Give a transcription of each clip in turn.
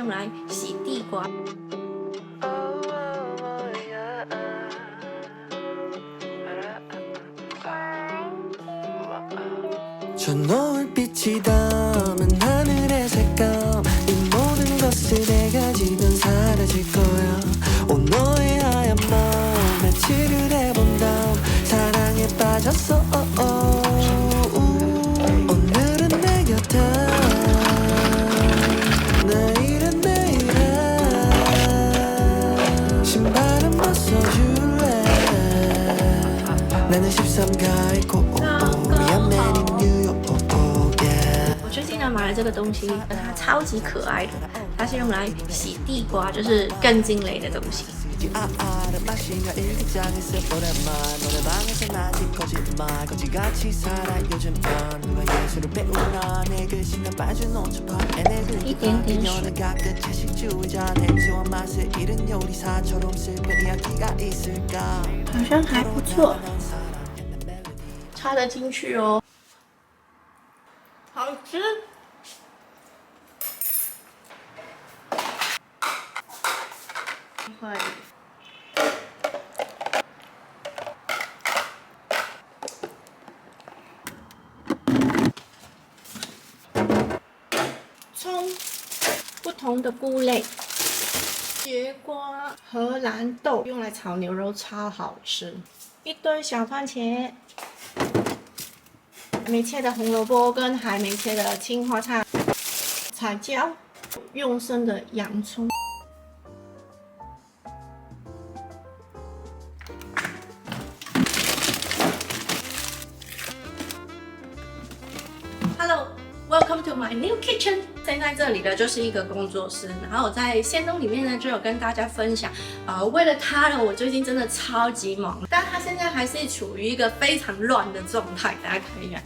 用来洗地瓜。저 노을빛이 담은 하늘의 색감 이 모든 것을 내가 지면 사라질 거야 온 너의 하얀 마음 며칠을 해본 다음 사랑에 빠졌어 오늘은 내 곁에 내일은 내일에 신발은 벗어줄래 나는 13가의我最近呢买了这个东西，它超级可爱的，它是用来洗地瓜，就是更惊雷的东西。一点点水，好像还不错，插得进去哦。好吃，会。葱，不同的菇类，节瓜、荷兰豆用来炒牛肉超好吃，一堆小番茄。还没切的红萝卜跟还没切的青花菜，彩椒，用生的洋葱。Hello, welcome to my new kitchen。现在这里呢就是一个工作室，然后我在线动里面呢就有跟大家分享，为了它呢，我最近真的超级忙，但它现在还是处于一个非常乱的状态，大家看一下。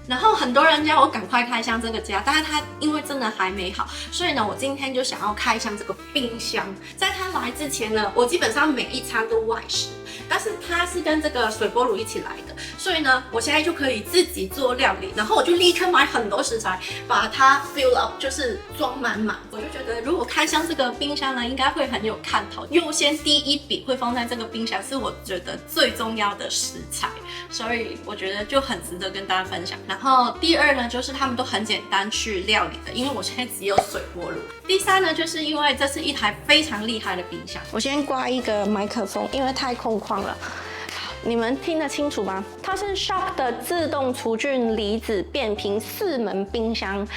然后很多人叫我赶快开箱这个家，但是它因为真的还没好，所以呢，我今天就想要开箱这个冰箱。在它来之前呢，我基本上每一餐都外食，但是它是跟这个水波炉一起来的，所以呢，我现在就可以自己做料理，然后我就立刻买很多食材，把它 fill up， 就是装满满。我就觉得如果开箱这个冰箱呢，应该会很有看头。优先第一笔会放在这个冰箱，是我觉得最重要的食材，所以我觉得就很值得跟大家分享。然后第二呢，就是他们都很简单去料理的，因为我现在只有水波炉。第三呢，就是因为这是一台非常厉害的冰箱。我先挂一个麦克风，因为太空旷了。你们听得清楚吗？它是 Shark 的自动除菌离子变频4门冰箱。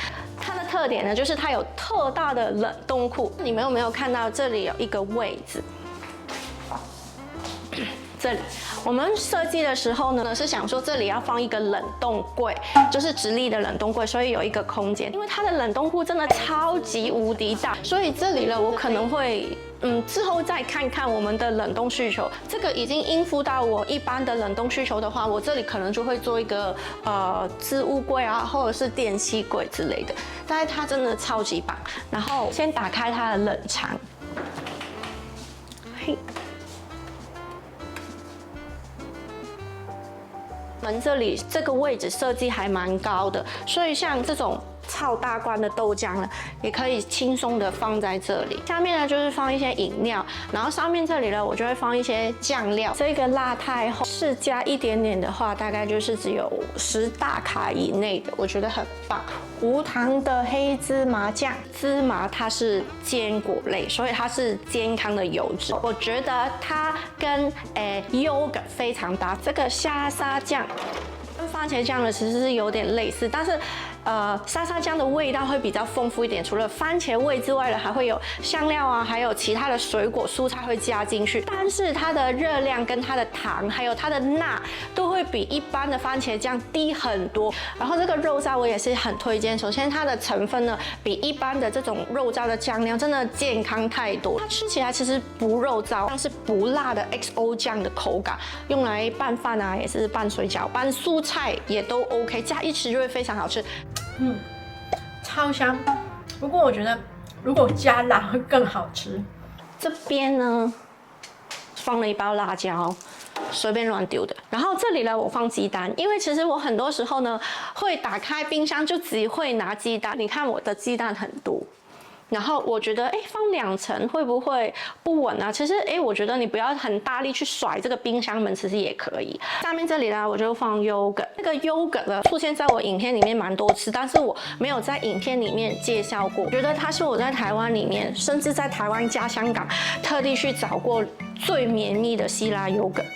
它的特点呢，就是它有特大的冷冻库。你们有没有看到这里有一个位置？这里我们设计的时候呢，是想说这里要放一个冷冻柜，就是直立的冷冻柜，所以有一个空间。因为它的冷冻库真的超级无敌大，所以这里呢，我可能会之后再看看我们的冷冻需求。这个已经应付到我一般的冷冻需求的话，我这里可能就会做一个置物柜啊，或者是电器柜之类的。但是它真的超级棒。然后先打开它的冷藏，嘿。门这里这个位置设计还蛮高的，所以像这种超大罐的豆浆呢，也可以轻松的放在这里。下面呢就是放一些饮料，然后上面这里呢我就会放一些酱料。这个辣太后是加一点点的话，大概就是只有10大卡以内的，我觉得很棒。无糖的黑芝麻酱，芝麻它是坚果类，所以它是健康的油脂，我觉得它跟yogurt 非常搭。这个沙沙酱跟番茄酱呢其实是有点类似，但是沙沙酱的味道会比较丰富一点，除了番茄味之外呢，还会有香料啊，还有其他的水果蔬菜会加进去。但是它的热量跟它的糖，还有它的钠都会比一般的番茄酱低很多。然后这个肉燥我也是很推荐，首先它的成分呢比一般的这种肉燥的酱料真的健康太多。它吃起来其实不肉燥，但是不辣的 XO 酱的口感，用来拌饭啊，也是拌水饺、拌蔬菜也都 OK， 加一吃就会非常好吃。超香。不过我觉得如果加辣会更好吃。这边呢放了一包辣椒，随便乱丢的。然后这里呢，我放鸡蛋，因为其实我很多时候呢会打开冰箱就只会拿鸡蛋。你看我的鸡蛋很多。然后我觉得，放2层会不会不稳啊？其实，我觉得你不要很大力去甩这个冰箱门，其实也可以。下面这里呢，我就放 yogurt。这个 yogurt 呢，出现在我影片里面蛮多次，但是我没有在影片里面介绍过。我觉得它是我在台湾里面，甚至在台湾加香港，特地去找过最绵密的希腊 yogurt。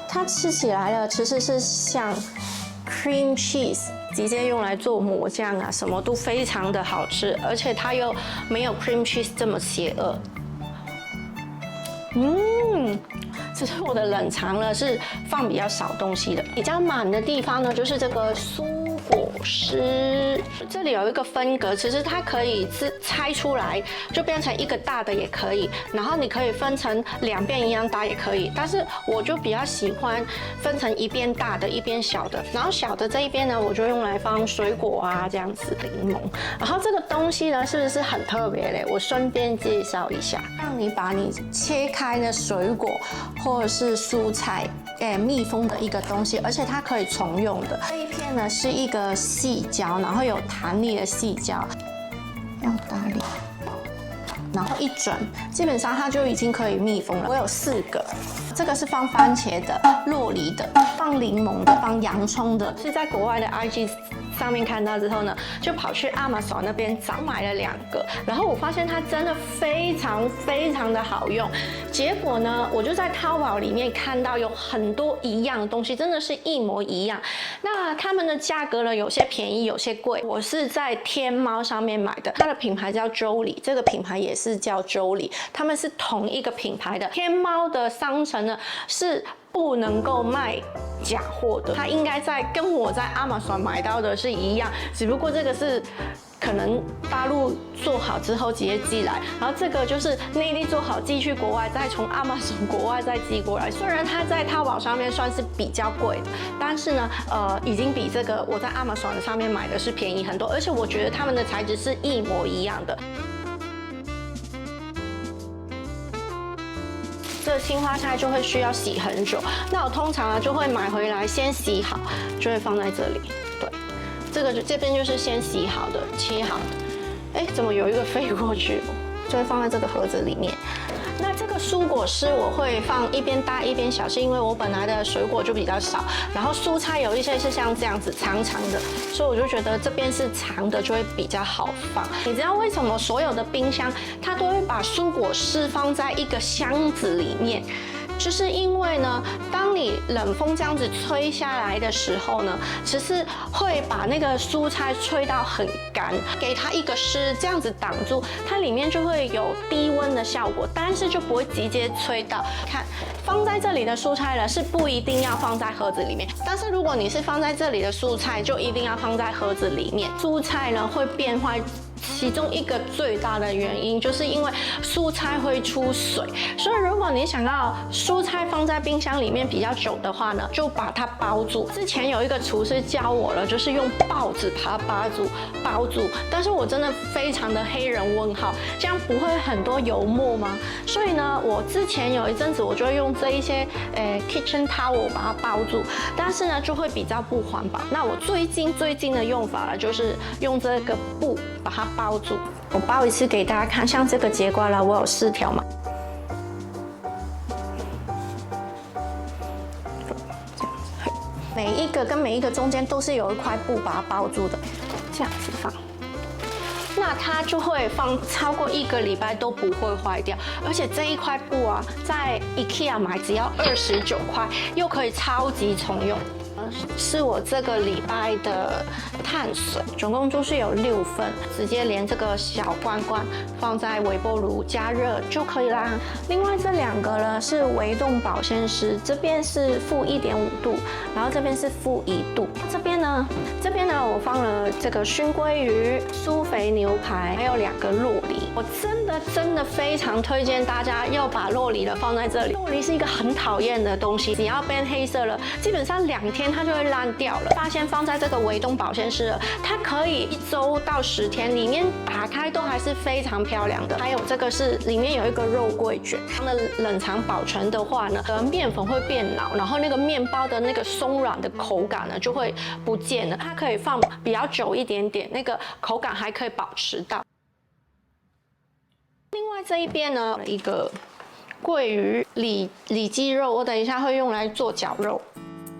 它吃起来呢，其实是像 cream cheese。直接用来做抹酱啊，什么都非常的好吃，而且它又没有 cream cheese 这么邪恶。其实我的冷藏呢是放比较少东西的，比较满的地方呢就是这个蔬果丝，这里有一个分隔，其实它可以拆出来，就变成一个大的也可以，然后你可以分成2边一样大也可以，但是我就比较喜欢分成一边大的，一边小的，然后小的这一边呢，我就用来放水果啊，这样子柠檬。然后这个东西呢，是不是很特别嘞？我顺便介绍一下，让你把你切开的水果或者是蔬菜，密封的一个东西，而且它可以重用的。这一片呢是一个细胶，然后有弹力的细胶，要打理，然后一转，基本上它就已经可以密封了。我有4个，这个是放番茄的、酪梨的、放柠檬的、放洋葱的，是在国外的 IG上面看到之后呢，就跑去 Amazon 那边找买了2个，然后我发现它真的非常的好用。结果呢，我就在淘宝里面看到有很多一样的东西，真的是一模一样。那他们的价格呢，有些便宜，有些贵。我是在天猫上面买的，它的品牌叫 Jolie， 这个品牌也是叫 Jolie， 他们是同一个品牌的。天猫的商城呢是不能够卖假货的，它应该跟我在 Amazon 买到的是一样，只不过这个是可能大陆做好之后直接寄来，然后这个就是内地做好寄去国外，再从 Amazon 国外再寄过来。虽然它在淘宝上面算是比较贵的，但是呢，已经比这个我在 Amazon 上面买的是便宜很多，而且我觉得它们的材质是一模一样的。这青花菜就会需要洗很久，那我通常就会买回来先洗好，就会放在这里。对，这边就是先洗好的、切好的。怎么有一个飞过去？就会放在这个盒子里面。那这个蔬果丝我会放一边大一边小，是因为我本来的水果就比较少，然后蔬菜有一些是像这样子长长的，所以我就觉得这边是长的就会比较好放。你知道为什么所有的冰箱它都会把蔬果丝放在一个箱子里面？就是因为呢，当你冷风这样子吹下来的时候呢，其实会把那个蔬菜吹到很干，给它一个湿，这样子挡住，它里面就会有低温的效果，但是就不会直接吹到。看，放在这里的蔬菜呢是不一定要放在盒子里面，但是如果你是放在这里的蔬菜，就一定要放在盒子里面。蔬菜呢会变坏。其中一个最大的原因就是因为蔬菜会出水，所以如果你想要蔬菜放在冰箱里面比较久的话呢，就把它包住。之前有一个厨师教我了，就是用报纸把它包住，但是我真的非常的黑人问号，这样不会很多油墨吗？所以呢，我之前有一阵子我就会用这一些kitchen towel 把它包住，但是呢就会比较不环保。那我最近的用法呢，就是用这个布把它包住。我包一次给大家看，像这个节瓜啦，我有4条嘛。每一个跟每一个中间都是有一块布把它包住的，这样子放。那它就会放超过1个礼拜都不会坏掉，而且这一块布啊，在 IKEA 买只要29块，又可以超级重用。是我这个礼拜的碳水，总共就是有6份，直接连这个小罐放在微波炉加热就可以啦。另外这2个呢是微冻保鲜丝，这边是-1.5度，然后这边是-1度。这边呢我放了这个熏鲑鱼、酥肥牛排，还有2个酪梨。我真的非常推荐大家要把肉梨的放在这里。肉梨是一个很讨厌的东西，只要变黑色了，基本上2天它就会烂掉了。发现放在这个微冻保鲜室了，它可以1周到10天，里面打开都还是非常漂亮的。还有这个是里面有一个肉桂卷，它的冷藏保存的话呢，面粉会变老，然后那个面包的那个松软的口感呢就会不见了。它可以放比较久一点点，那个口感还可以保持到。另外这一边呢，一个桂鱼里脊肉，我等一下会用来做绞肉。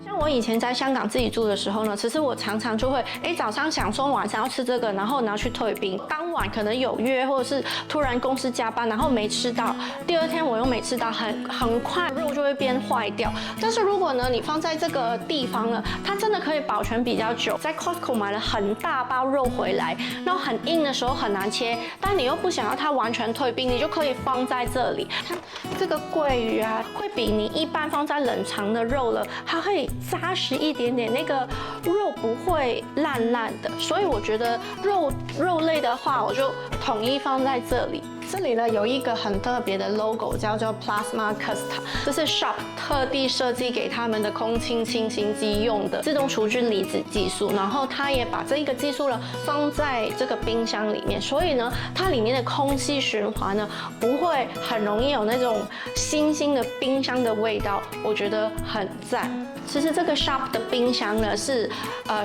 像我以前在香港自己住的时候呢，其实我常常就会，早上想说晚上要吃这个，然后拿去退冰，当晚可能有约，或者是突然公司加班，然后没吃到，第2天我又没吃到，很快肉就会变坏掉。但是如果呢，你放在这个地方呢，它真的可以保存比较久。在 Costco 买了很大包肉回来，然后很硬的时候很难切，但你又不想要它完全退冰，你就可以放在这里。它这个桂鱼啊，会比你一般放在冷藏的肉了，它会扎实一点点，那个肉不会烂的，所以我觉得肉类的话，我就统一放在这里。这里呢有一个很特别的 logo， 叫做 Plasma Custard， 这是 Sharp 特地设计给他们的空气清新机用的自动除菌离子技术。然后它也把这一个技术呢放在这个冰箱里面，所以呢它里面的空气循环呢不会很容易有那种新兴的冰箱的味道，我觉得很赞。其实这个 Sharp 的冰箱呢是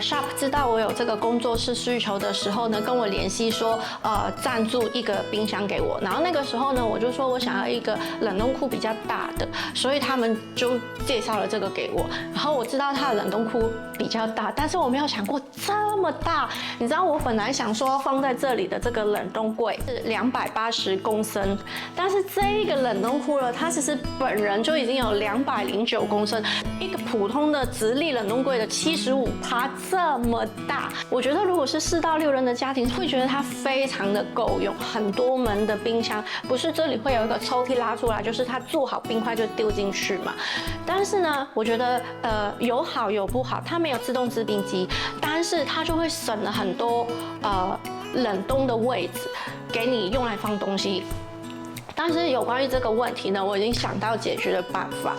Sharp 知道我有这个工作室需求的时候呢，跟我联系说赞助一个冰箱给我。然后那个时候呢，我就说我想要一个冷冻库比较大的，所以他们就介绍了这个给我。然后我知道它的冷冻库比较大，但是我没有想过这么大。你知道我本来想说放在这里的这个冷冻柜是280公升，但是这个冷冻库呢，它其实本人就已经有209公升，一个普通的直立冷冻柜的75%这么大。我觉得如果是4到6人的家庭，会觉得它非常的够用，很多门的冰箱不是这里会有一个抽屉拉出来，就是它做好冰块就丢进去嘛。但是呢，我觉得有好有不好，它没有自动制冰机，但是它就会省了很多冷冻的位置给你用来放东西。但是有关于这个问题呢，我已经想到解决的办法。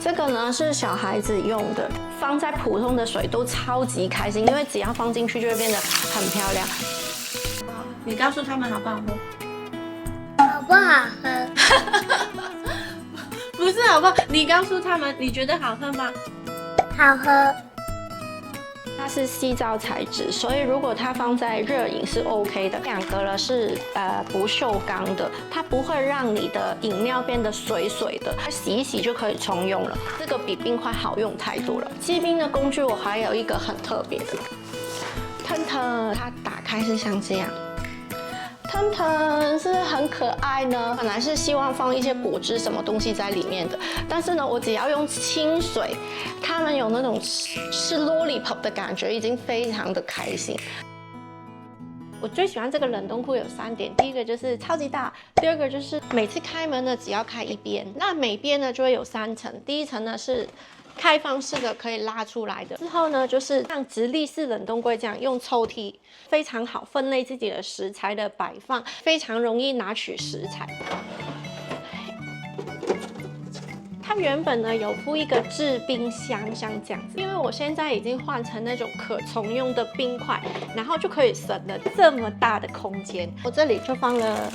这个呢是小孩子用的，放在普通的水都超级开心，因为只要放进去就会变得很漂亮。你告诉他们好不好喝？好不好喝？不是好不好？你告诉他们，你觉得好喝吗？好喝。它是矽胶材质，所以如果它放在热饮是 OK 的。2个呢是不锈钢的，它不会让你的饮料变得水水的，它洗一洗就可以重用了。这个比冰块好用太多了。击冰的工具我还有一个很特别的，腾腾，它打开是像这样。腾腾是很可爱呢，本来是希望放一些果汁什么东西在里面的，但是呢，我只要用清水，他们有那种吃 lollipop 的感觉，已经非常的开心。我最喜欢这个冷冻库有3点，第一个就是超级大，第二个就是每次开门呢只要开一边，那每边呢就会有3层，第一层呢是开放式的，可以拉出来的。之后呢，就是像直立式冷冻柜这样，用抽屉非常好分类自己的食材的摆放，非常容易拿取食材。它原本呢有附一个制冰箱，像这样子，因为我现在已经换成那种可重用的冰块，然后就可以省了这么大的空间。我这里就放了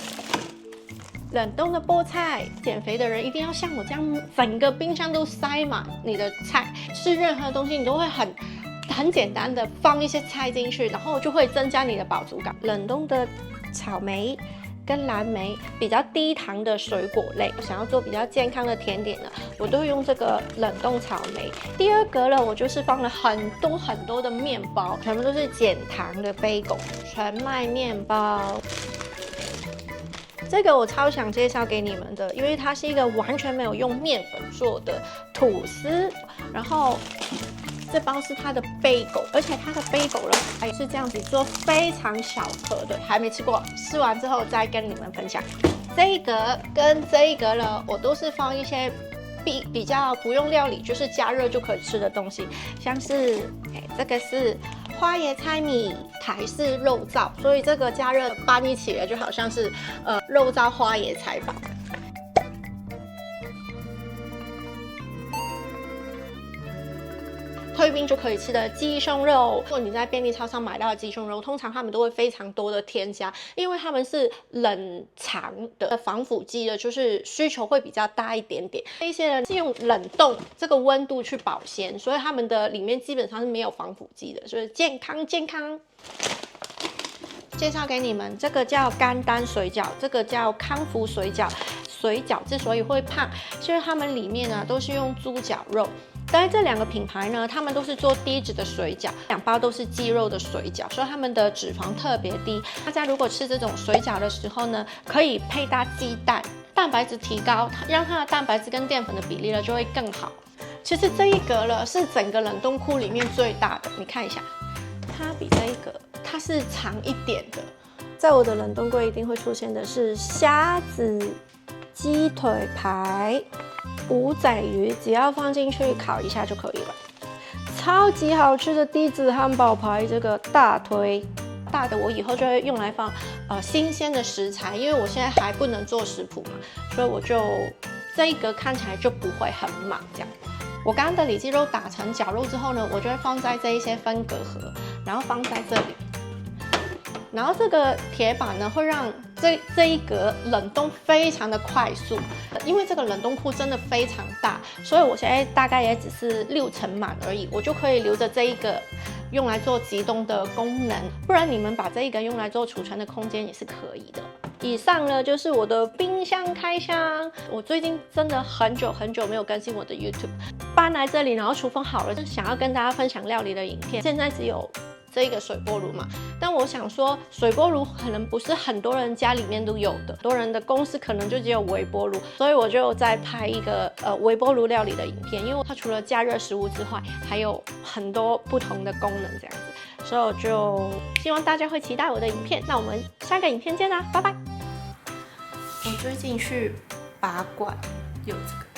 冷冻的菠菜，减肥的人一定要像我这样，整个冰箱都塞满你的菜。吃任何东西你都会很简单的放一些菜进去，然后就会增加你的饱足感。冷冻的草莓跟蓝莓，比较低糖的水果类，想要做比较健康的甜点呢，我都会用这个冷冻草莓。第二格呢，我就是放了很多的面包，全部都是减糖的bagel，全麦面包。这个我超想介绍给你们的，因为它是一个完全没有用面粉做的吐司，然后这包是它的bagel，而且它的bagel呢还是这样子做，非常小颗的，还没吃过，吃完之后再跟你们分享。这一格跟这一格呢，我都是放一些比较不用料理，就是加热就可以吃的东西，像是这个是花椰菜米台式肉燥，所以这个加热拌一起了，就好像是肉燥花椰菜吧。退冰就可以吃的鸡胸肉，如果你在便利超商买到的鸡胸肉，通常他们都会非常多的添加，因为他们是冷藏的防腐剂的，就是需求会比较大一点点。一些人是用冷冻这个温度去保鲜，所以他们的里面基本上是没有防腐剂的，所以健康健康。介绍给你们，这个叫甘丹水饺，这个叫康福水饺。水饺之所以会胖，是因为他们里面呢都是用猪脚肉。但是这2个品牌呢，他们都是做低脂的水饺，2包都是鸡肉的水饺，所以他们的脂肪特别低。大家如果吃这种水饺的时候呢，可以配搭鸡蛋，蛋白质提高，让它的蛋白质跟淀粉的比例呢就会更好。其实这一格了是整个冷冻库里面最大的，你看一下，它比这一格它是长一点的。在我的冷冻柜一定会出现的是虾子、鸡腿排、五仔鱼，只要放进去烤一下就可以了。超级好吃的低脂汉堡排，这个大推。大的我以后就会用来放新鲜的食材，因为我现在还不能做食谱嘛，所以我就这一格看起来就不会很满这样。我刚刚的里脊肉打成绞肉之后呢，我就会放在这一些分隔盒，然后放在这里。然后这个铁板呢，会让这一格冷冻非常的快速，因为这个冷冻库真的非常大，所以我现在大概也只是60%满而已，我就可以留着这一个用来做急冻的功能，不然你们把这一个用来做储存的空间也是可以的。以上呢就是我的冰箱开箱，我最近真的很久没有更新我的 YouTube， 搬来这里，然后厨房好了，就想要跟大家分享料理的影片，现在只有这个水波炉嘛，但我想说，水波炉可能不是很多人家里面都有的，很多人的公司可能就只有微波炉，所以我就在拍一个微波炉料理的影片，因为它除了加热食物之外，还有很多不同的功能这样子，所以我就希望大家会期待我的影片。那我们下个影片见啦，拜拜。我最近去拔罐，有这个。